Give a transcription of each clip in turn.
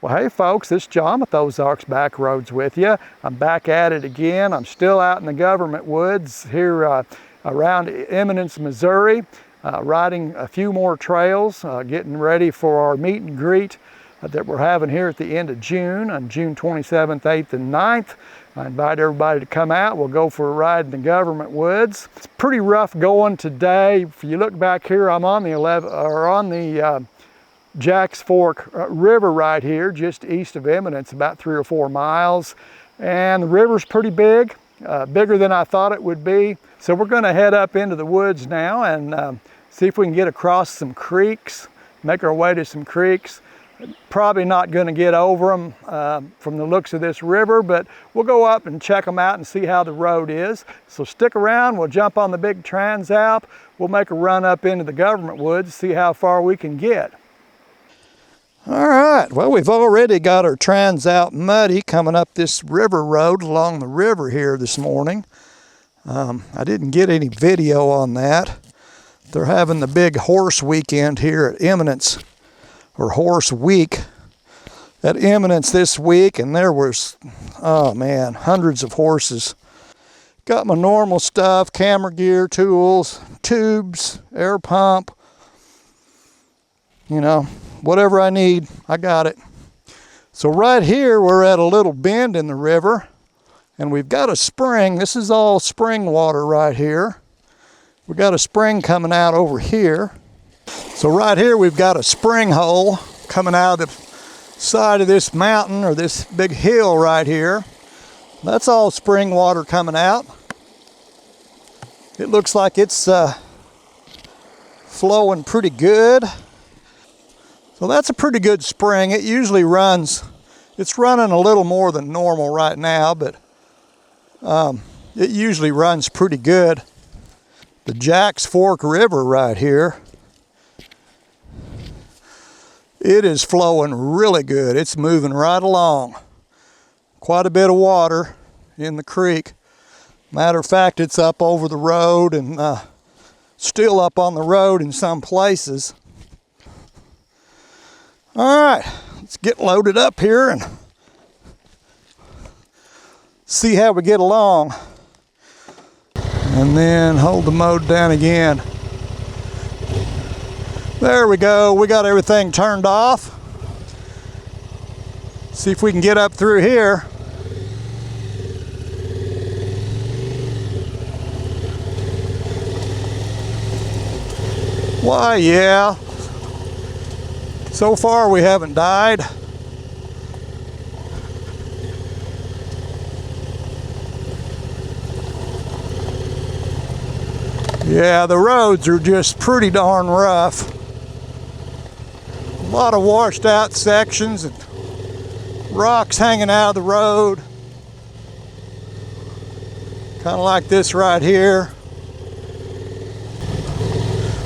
Well, hey folks, this is John with Ozarks Backroads with you. I'm back at it again. I'm still out in the government woods here around Eminence, Missouri, riding a few more trails, getting ready for our meet and greet that we're having here at the end of June, on June 27th, 8th, and 9th. I invite everybody to come out. We'll go for a ride in the government woods. It's pretty rough going today. If you look back here, I'm on the Jack's Fork River right here, just east of Eminence, about 3 or 4 miles. And the river's pretty big, bigger than I thought it would be. So we're gonna head up into the woods now and see if we can get across some creeks, make our way to some creeks. Probably not gonna get over them from the looks of this river, but we'll go up and check them out and see how the road is. So stick around, we'll jump on the big Transalp. We'll make a run up into the government woods, see how far we can get. All right, well, we've already got our Transalp muddy coming up this river road along the river here this morning. I didn't get any video on that. They're having the big horse weekend here at Eminence, or horse week at Eminence this week, and there was, oh man, hundreds of horses. Got my normal stuff, camera gear, tools, tubes, air pump, you know, whatever I need, I got it. So right here, we're at a little bend in the river, and we've got a spring. This is all spring water right here. We got a spring coming out over here. So right here, we've got a spring hole coming out of the side of this mountain, or this big hill right here. That's all spring water coming out. It looks like it's flowing pretty good. So that's a pretty good spring. It usually runs, it's running a little more than normal right now, but it usually runs pretty good. The Jack's Fork River right here, it is flowing really good. It's moving right along. Quite a bit of water in the creek. Matter of fact, it's up over the road and still up on the road in some places. All right, let's get loaded up here and see how we get along. And then hold the mode down again. There we go, we got everything turned off. See if we can get up through here. Why, yeah. So far we haven't died. Yeah, the roads are just pretty darn rough. A lot of washed out sections and rocks hanging out of the road. Kind of like this right here.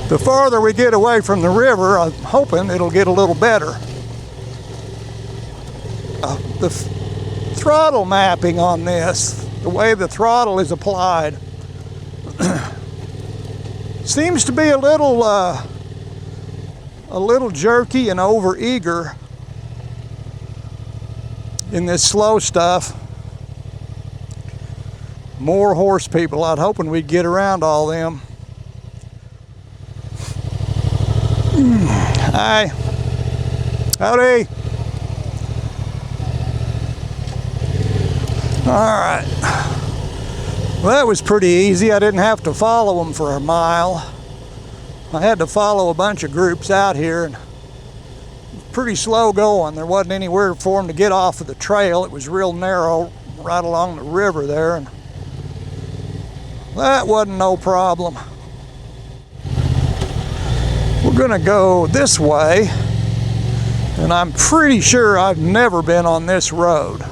The farther we get away from the river, I'm hoping it'll get a little better. The throttle mapping on this, the way the throttle is applied, seems to be a little jerky and over-eager in this slow stuff. More horse people. I'd hoping we'd get around all them. Hi. Howdy. All right. Well, that was pretty easy. I didn't have to follow them for a mile. I had to follow a bunch of groups out here, and pretty slow going. There wasn't anywhere for them to get off of the trail. It was real narrow right along the river there, and that wasn't no problem. We're gonna go this way, and I'm pretty sure I've never been on this road.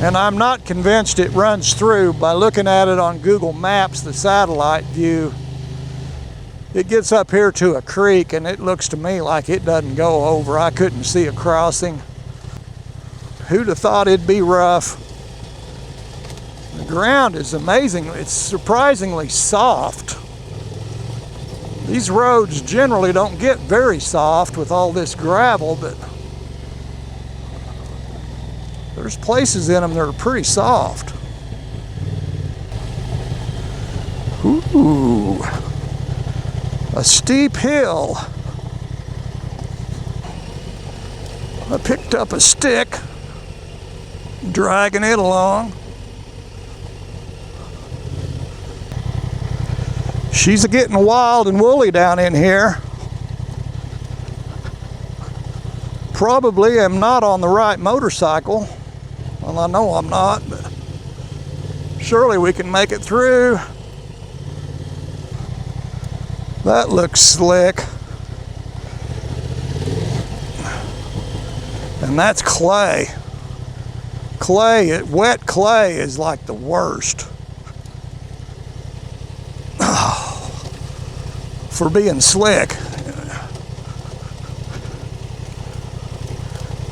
And I'm not convinced it runs through. By looking at it on Google Maps, the satellite view, it gets up here to a creek, and it looks to me like it doesn't go over. I couldn't see a crossing. Who'd have thought it'd be rough? The ground is amazing. It's surprisingly soft. These roads generally don't get very soft with all this gravel, but there's places in them that are pretty soft. Ooh, a steep hill. I picked up a stick, dragging it along. She's getting wild and woolly down in here. Probably am not on the right motorcycle. Well, I know I'm not, but surely we can make it through. That looks slick. And that's clay. Wet clay is like the worst. For being slick.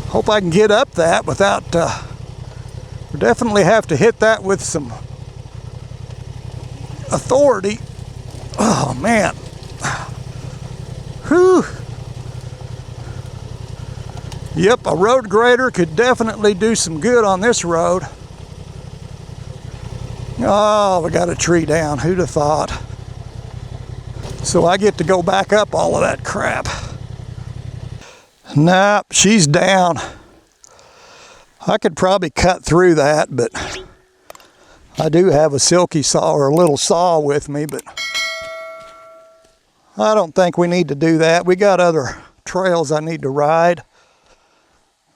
Hope I can get up that without, we definitely have to hit that with some authority. Oh man. Whew. Yep, a road grader could definitely do some good on this road. Oh, we got a tree down. Who'd have thought? So I get to go back up all of that crap. Nope, she's down. I could probably cut through that, but I do have a silky saw or a little saw with me, but I don't think we need to do that. We got other trails I need to ride.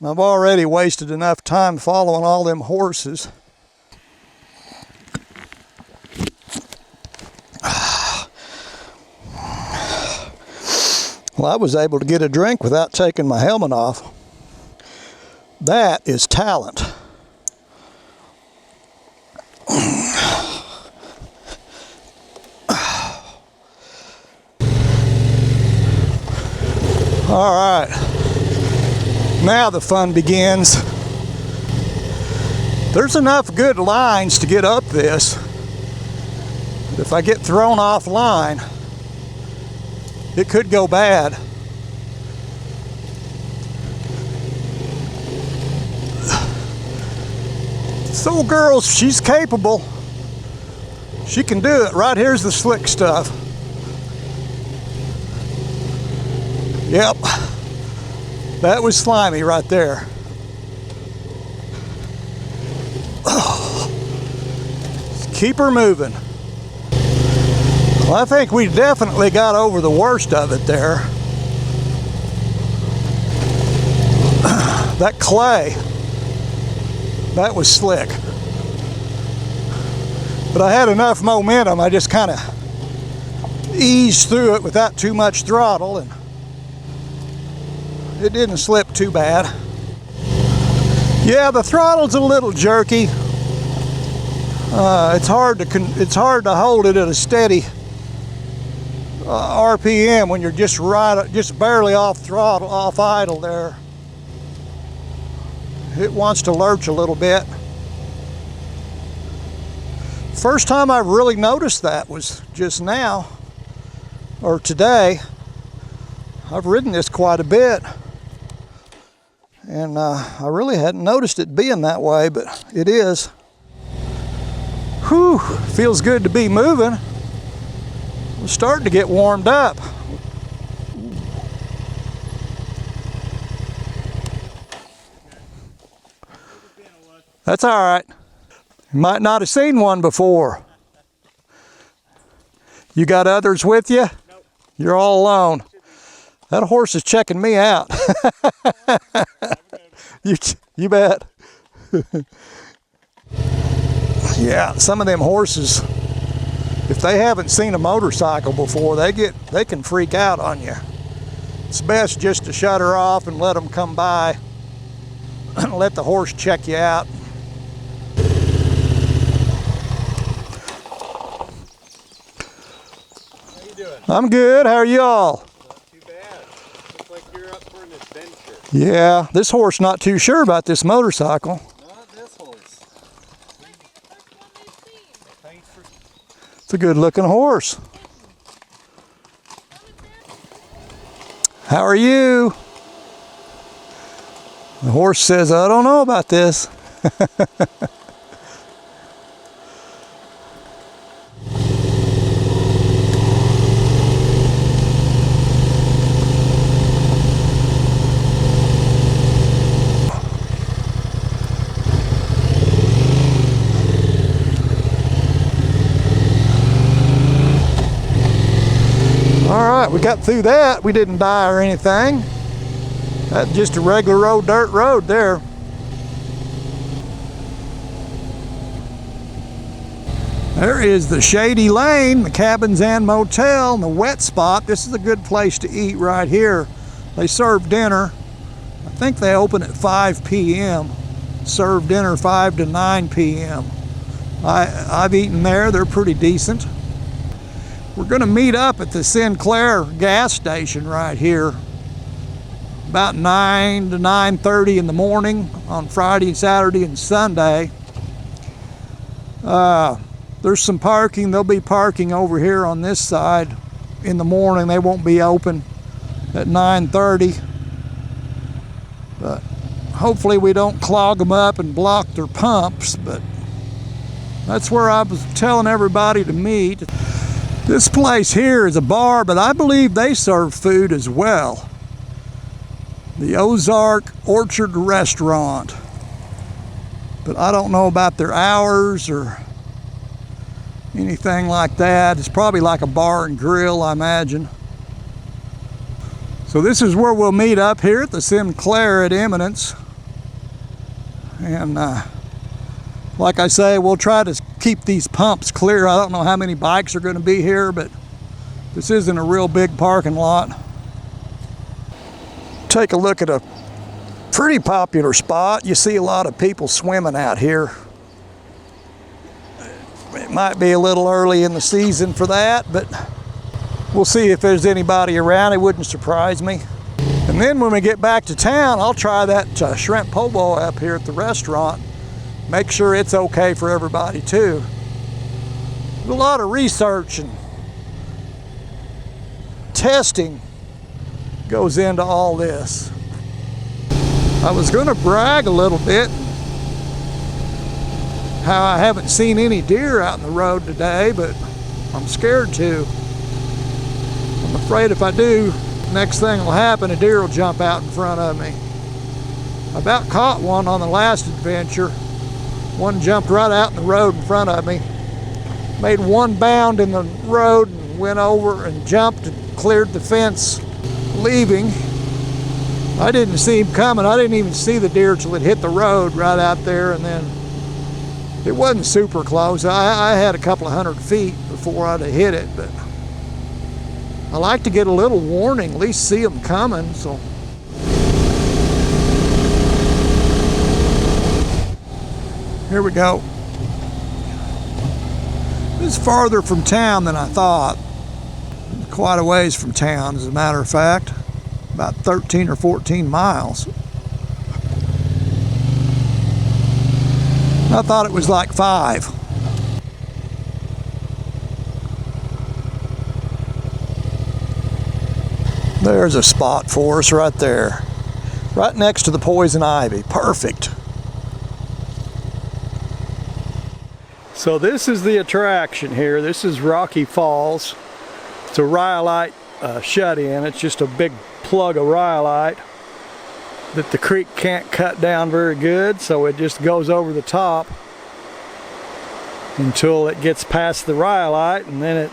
I've already wasted enough time following all them horses. Well, I was able to get a drink without taking my helmet off. That is talent. All right, now the fun begins. There's enough good lines to get up this. If I get thrown off line, it could go bad. So girls, she's capable. She can do it. Right here's the slick stuff. Yep, that was slimy right there. Oh. Keep her moving. Well, I think we definitely got over the worst of it there. That clay, that was slick. But I had enough momentum, I just kind of eased through it without too much throttle, and it didn't slip too bad. Yeah, the throttle's a little jerky. It's hard to hold it at a steady RPM when you're just barely off throttle, off idle there. It wants to lurch a little bit. First time I really noticed that was just now, or today. I've ridden this quite a bit, and I really hadn't noticed it being that way, but it is. Whew, feels good to be moving. We're starting to get warmed up. That's all right. You might not have seen one before. You got others with you? Nope. You're all alone. That horse is checking me out. You bet. Yeah, some of them horses, if they haven't seen a motorcycle before, they can freak out on you. It's best just to shut her off and let them come by and let the horse check you out. How you doing? I'm good. How are y'all? Not too bad. Looks like you're up for an adventure. Yeah, this horse not too sure about this motorcycle. Not this horse. It's a good looking horse. How are you? The horse says, I don't know about this. We got through that. We didn't die or anything. That's just a regular old dirt road there. There is the Shady Lane, the Cabins and Motel, and the wet spot. This is a good place to eat right here. They serve dinner. I think they open at 5 p.m. Serve dinner 5 to 9 p.m. I've eaten there. They're pretty decent. We're going to meet up at the Sinclair gas station right here about 9 to 9:30 in the morning on Friday, Saturday, and Sunday. There's some parking. There'll be parking over here on this side in the morning. They won't be open at 9:30. But hopefully we don't clog them up and block their pumps. But that's where I was telling everybody to meet. This place here is a bar, but I believe they serve food as well. The Ozarks Orchard Restaurant. But I don't know about their hours or anything like that. It's probably like a bar and grill, I imagine. So this is where we'll meet up here at the Sinclair at Eminence. And like I say, we'll try to keep these pumps clear. I don't know how many bikes are going to be here, but this isn't a real big parking lot. Take a look at a pretty popular spot. You see a lot of people swimming out here. It might be a little early in the season for that, but we'll see if there's anybody around. It wouldn't surprise me. And then when we get back to town, I'll try that shrimp po' boy up here at the restaurant. Make sure it's okay for everybody too. There's a lot of research and testing goes into all this. I was going to brag a little bit how I haven't seen any deer out in the road today, but I'm scared to. I'm afraid if I do, next thing will happen, a deer will jump out in front of me. I about caught one on the last adventure. One jumped right out in the road in front of me. Made one bound in the road and went over and jumped and cleared the fence, leaving. I didn't see him coming. I didn't even see the deer till it hit the road right out there, and then it wasn't super close. I had a couple of 100 feet before I'd have hit it, but I like to get a little warning, at least see them coming. So here we go. It's farther from town than I thought. Quite a ways from town, as a matter of fact. About 13 or 14 miles. I thought it was like 5. There's a spot for us right there. Right next to the poison ivy. Perfect. So this is the attraction here. This is Rocky Falls. It's a rhyolite shut-in. It's just a big plug of rhyolite that the creek can't cut down very good, so it just goes over the top until it gets past the rhyolite, and then it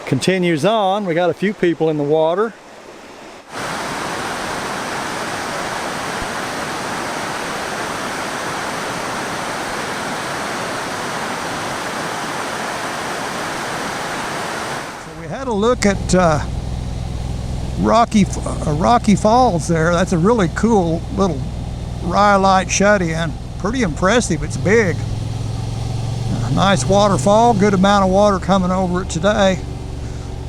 continues on. We got a few people in the water. A look at Rocky Falls there. That's a really cool little rhyolite shut-in. Pretty impressive. It's big. Nice waterfall. Good amount of water coming over it today.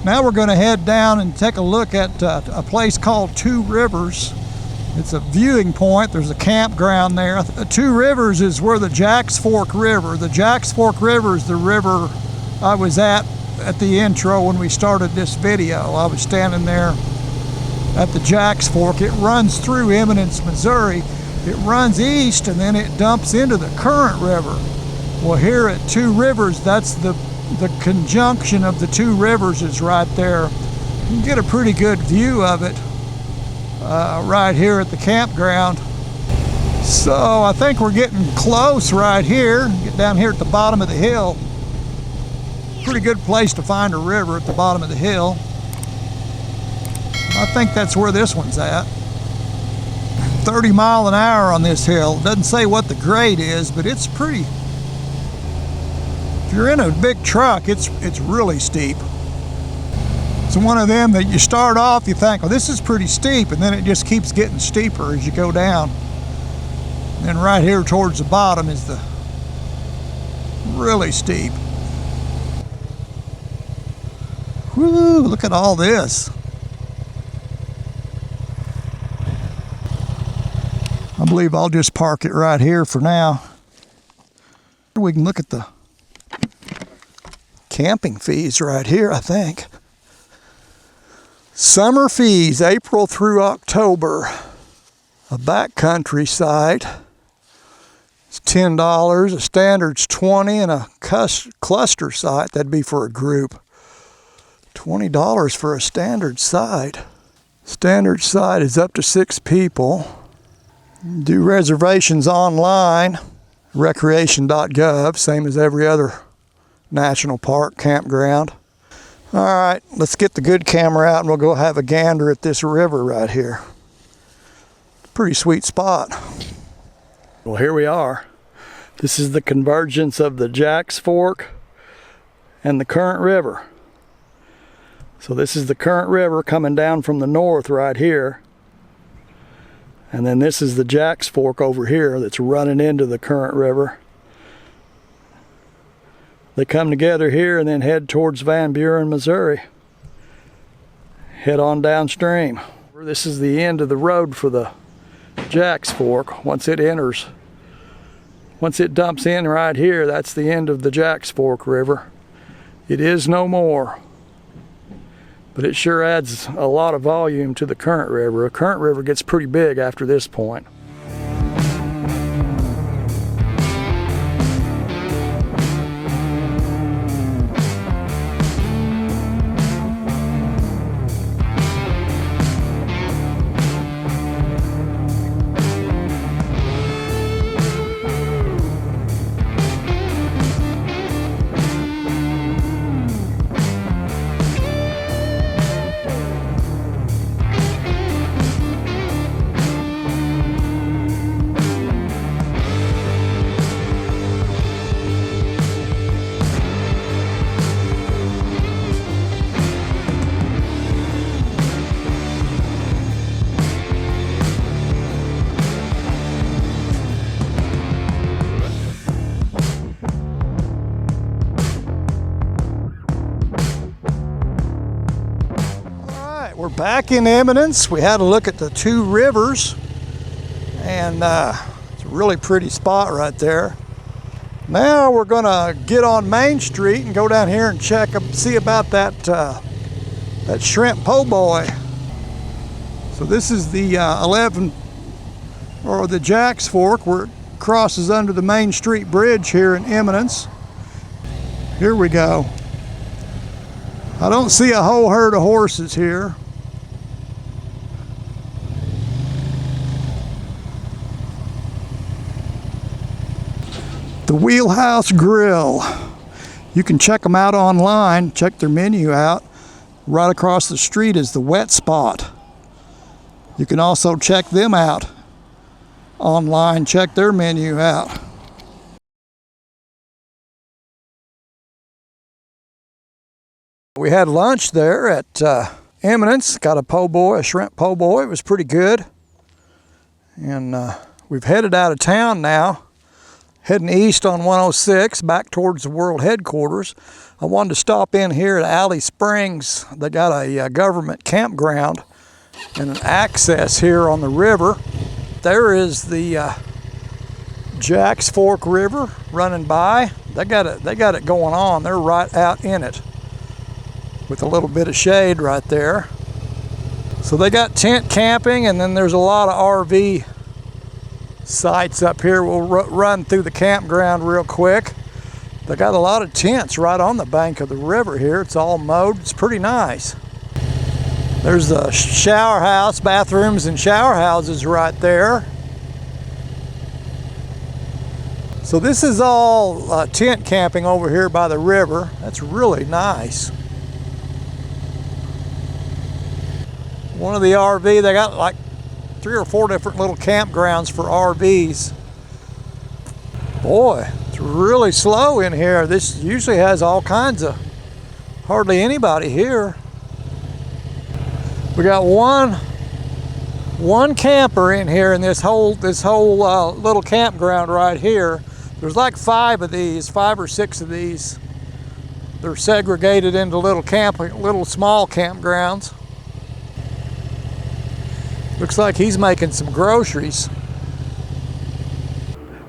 Now we're going to head down and take a look at a place called Two Rivers. It's a viewing point. There's a campground there. Two Rivers is where the Jacks Fork River. The Jacks Fork River is the river I was at the intro when we started this video. I was standing there at the Jacks Fork. It runs through Eminence, Missouri. It runs east and then it dumps into the Current River. Well, here at Two Rivers, that's the conjunction of the two rivers is right there. You can get a pretty good view of it right here at the campground. So I think we're getting close right here. Get down here at the bottom of the hill. Pretty good place to find a river at the bottom of the hill. I think that's where this one's at. 30 mile an hour on this hill. Doesn't say what the grade is, but it's pretty. If you're in a big truck, it's really steep. It's one of them that you start off, you think, well, this is pretty steep, and then it just keeps getting steeper as you go down. And then right here towards the bottom is the really steep. Woo, look at all this. I believe I'll just park it right here for now. We can look at the camping fees right here, I think. Summer fees, April through October. A backcountry site, it's $10. A standard's $20, and a cluster site, that'd be for a group, $20 for a standard site. Standard site is up to 6 people. Do reservations online, recreation.gov, same as every other national park campground. All right, let's get the good camera out and we'll go have a gander at this river right here. Pretty sweet spot. Well, here we are. This is the convergence of the Jacks Fork and the Current River. So this is the Current River coming down from the north right here. And then this is the Jacks Fork over here that's running into the Current River. They come together here and then head towards Van Buren, Missouri. Head on downstream. This is the end of the road for the Jacks Fork. Once it dumps in right here, that's the end of the Jacks Fork River. It is no more. But it sure adds a lot of volume to the Current River. The Current River gets pretty big after this point. We're back in Eminence. We had a look at the Two Rivers, and it's a really pretty spot right there. Now we're gonna get on Main Street and go down here and see about that shrimp po' boy. So this is the 11 or the Jacks Fork, where it crosses under the Main Street Bridge here in Eminence. Here we go. I don't see a whole herd of horses here. The Wheelhouse Grill. You can check them out online, check their menu out. Right across the street is the Wet Spot. You can also check them out online, check their menu out. We had lunch there at Eminence, got a po' boy, a shrimp po' boy. It was pretty good. And we've headed out of town now, heading east on 106 back towards the world headquarters. I wanted to stop in here at Alley Springs. They got a government campground and an access here on the river. There is the Jacks Fork River running by. They got it going on. They're right out in it with a little bit of shade right there. So they got tent camping, and then there's a lot of RV sites up here. We'll run through the campground real quick. They got a lot of tents right on the bank of the river here. It's all mowed. It's pretty nice. There's the shower house, bathrooms and shower houses right there. So this is all tent camping over here by the river. That's really nice. One of the RV, they got like 3 or 4 different little campgrounds for RVs. Boy, it's really slow in here. This usually has all kinds of, hardly anybody here. We got one camper in here in this whole little campground right here. There's like 5 or 6 of these. They're segregated into little small campgrounds. Looks like he's making some groceries.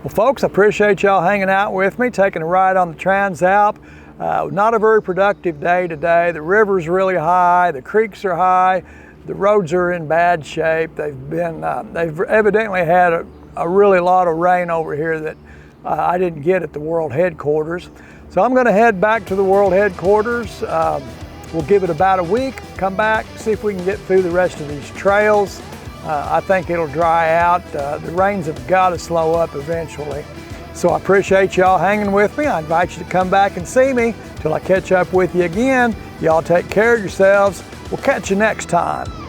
Well, folks, I appreciate y'all hanging out with me, taking a ride on the Transalp. Not a very productive day today. The river's really high, the creeks are high, the roads are in bad shape. They've evidently had a really lot of rain over here that I didn't get at the world headquarters. So I'm gonna head back to the world headquarters. We'll give it about a week, come back, see if we can get through the rest of these trails. I think it'll dry out. The rains have got to slow up eventually. So I appreciate y'all hanging with me. I invite you to come back and see me till I catch up with you again. Y'all take care of yourselves. We'll catch you next time.